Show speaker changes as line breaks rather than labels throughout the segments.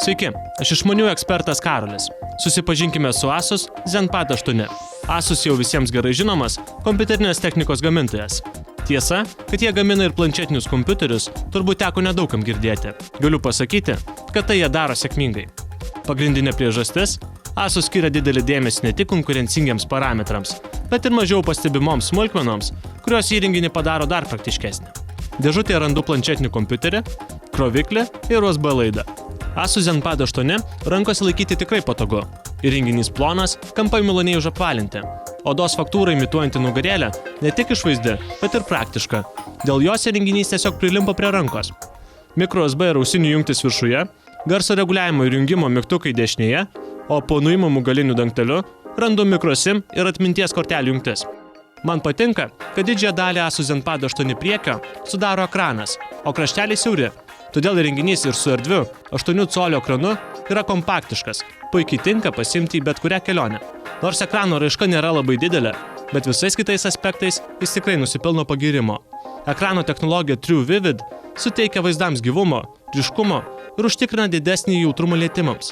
Sveiki, aš išmaniųjų ekspertas Karolis. Susipažinkime su Asus ZenPad 8. Asus jau visiems gerai žinomas kompiuterinės technikos gamintojas. Tiesa, kad jie gamina ir planšetinius kompiuterius, turbūt teko nedaugam girdėti. Galiu pasakyti, kad tai jie daro sėkmingai. Pagrindinė priežastis – Asus skiria didelį dėmesį ne tik konkurencingiams parametrams, bet ir mažiau pastebimoms smulkmenoms, kurios įrenginį padaro dar praktiškesnį. Dėžutėje randu planšetinį kompiuterį, kroviklį ir USB laidą. Asus ZenPad 8 rankose laikyti tikrai patogu. Įrenginys plonas, kampai maloniai užapvalinti. Odos faktūrą imituojanti nugarėlė ne tik išvaizdi, bet ir praktiška. Dėl jos įrenginys tiesiog prilimpa prie rankos. Micro USB ir ausinių jungtis viršuje, garso reguliavimo ir jungimo mygtukai dešinėje, o po nuimamu galiniu dangteliu randu micro SIM ir atminties kortelių jungtis. Man patinka, kad didžiąją dalį Asus ZenPad 8 priekio sudaro ekranas, o krašteliai siauri. Todėl įrenginys ir su erdviu 8 colio ekranu yra kompaktiškas, puikiai tinka pasiimti į bet kurią kelionę. Nors ekrano raiška nėra labai didelė, bet visais kitais aspektais jis tikrai nusipelno pagyrimo. Ekrano technologija TrueVivid suteikia vaizdams gyvumo, ryškumo ir užtikrina didesnį jautrumą lietimams.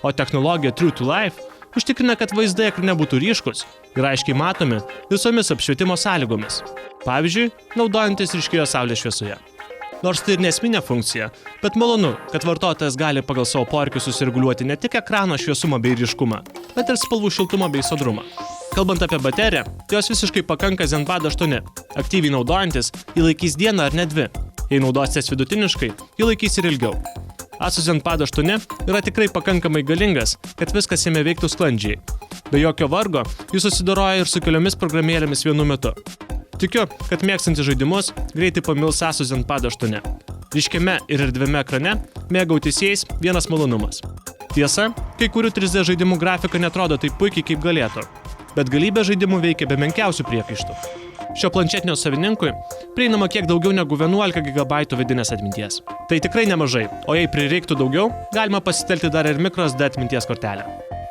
O technologija True2Life užtikrina, kad vaizdai ekrane būtų ryškus ir aiškiai matomi visomis apšvietimo sąlygomis. Pavyzdžiui, naudojantis ryškioje saulės šviesoje. Nors tai ir nesminė funkcija, bet malonu, kad vartotojas gali pagal savo poreikius susireguliuoti ne tik ekrano šviesumą bei ryškumą, bet ir spalvų šiltumą bei sodrumą. Kalbant apie bateriją, jos visiškai pakanka ZenPad 8. Aktyviai naudojantis, jį laikys dieną ar net dvi. Jei naudositės vidutiniškai, jį laikys ir ilgiau. Asus ZenPad 8 yra tikrai pakankamai galingas, kad viskas jame veiktų sklandžiai. Be jokio vargo, jis susidoroja ir su keliomis programėlėmis vienu metu. Tikiu, kad mėgstantys žaidimus greitai pamils Asus ZenPad 8. Ryškiame ir erdviame ekrane mėgautis jais vienas malonumas. Tiesa, kai kurių 3D žaidimų grafika netrodo taip puikiai, kaip galėtų, bet galybė žaidimų veikia be menkiausių priekaištų. Šio planšetinio savininkui prieinama kiek daugiau negu 11 GB vidinės atminties. Tai tikrai nemažai, o jei prireiktų daugiau, galima pasitelkti dar ir microSD atminties kortelę.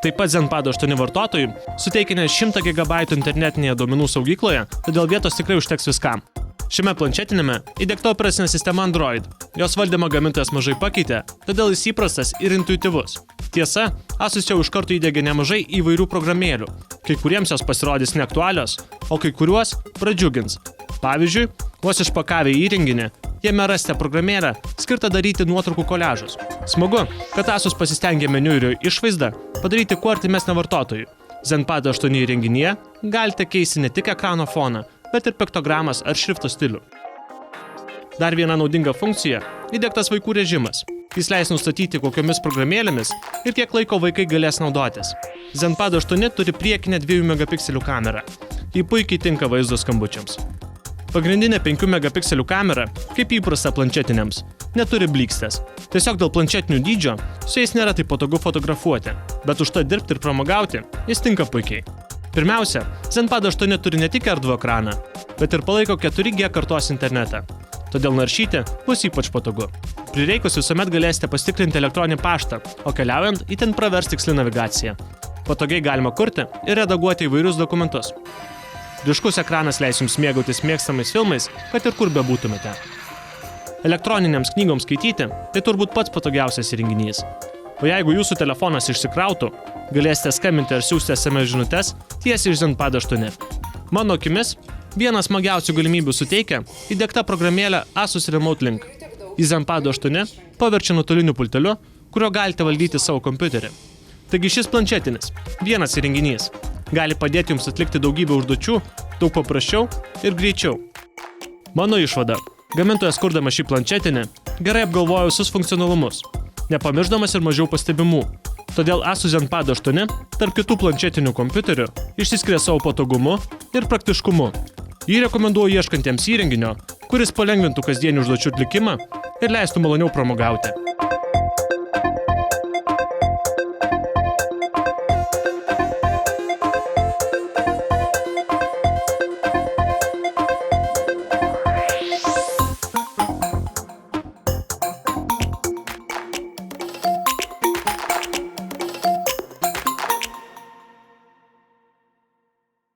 Taip pat ZenPad 8 vartotojui suteikia net 100 GB internetinėje duomenų saugykloje, todėl vietos tikrai užteks viskam. Šiame planšetinėme įdiegta operacinė sistema Android. Jos valdymą gamintojas mažai pakeitė, todėl jis įprastas ir intuityvus. Tiesa, Asus jau iš karto įdiegė nemažai įvairių programėlių. Kai kuriems jos pasirodys neaktualios, o kai kuriuos pradžiugins. Pavyzdžiui, vos išpakavę įrenginį, jame rasite programėlę skirtą daryti nuotraukų koliažus. Smagu, kad Asus pasistengė meniu ir išvaizdą padaryti kuo artimesnę vartotojui. ZenPad 8 įrenginyje galite keisti ne tik ekrano foną, bet ir piktogramas ar šrifto stilių. Dar viena naudinga funkcija – įdiegtas vaikų režimas. Jis leis nustatyti, kokiomis programėlėmis ir kiek laiko vaikai galės naudotis. ZenPad 8 turi priekinę 2 megapikselių kamerą. Ji puikiai tinka vaizdo skambučiams. Pagrindinė 5 megapikselių kamera, kaip įprasta planšetiniams, neturi blykstės. Tiesiog dėl planšetinių dydžio su jais nėra taip patogu fotografuoti, bet užtat dirbti ir pramogauti jis tinka puikiai. Pirmiausia, ZenPad 8 turi ne tik erdvų ekraną, bet ir palaiko 4G kartos internetą. Todėl naršyti bus ypač patogu. Prireikus visuomet galėsite pasitikrinti elektroninį paštą, o keliaujant itin pravers tiksli navigacija. Patogiai galima kurti ir redaguoti įvairius dokumentus. Ryškus ekranas leis jums mėgautis mėgstamais filmais, kad ir kur bebūtumėte. Elektroniniams knygoms skaityti tai turbūt pats patogiausias įrenginys. O jeigu jūsų telefonas išsikrautų, galėsite skambinti ar siųsti SMS žinutes tiesiai iš ZenPad 8. Mano akimis, vienas smagiausių galimybių suteikia įdiegta programėlė Asus Remote Link. Į ZenPad 8 paverčia nuotoliniu pulteliu, kurio galite valdyti savo kompiuterį. Taigi šis planšetinis, vienas įrenginys, gali padėti jums atlikti daugybę užduočių, daug paprasčiau ir greičiau. Mano išvada, gamintojas kurdamas šį planšetinį gerai apgalvojo visus funkcionalumus, nepamiršdamas ir mažiau pastebimų. Todėl Asus ZenPad 8 tarp kitų planšetinių kompiuterių išsiskiria savo patogumu ir praktiškumu. Jį rekomenduoju ieškantiems įrenginio, kuris palengvintų kasdienių užduočių atlikimą ir leistų maloniau pramogauti.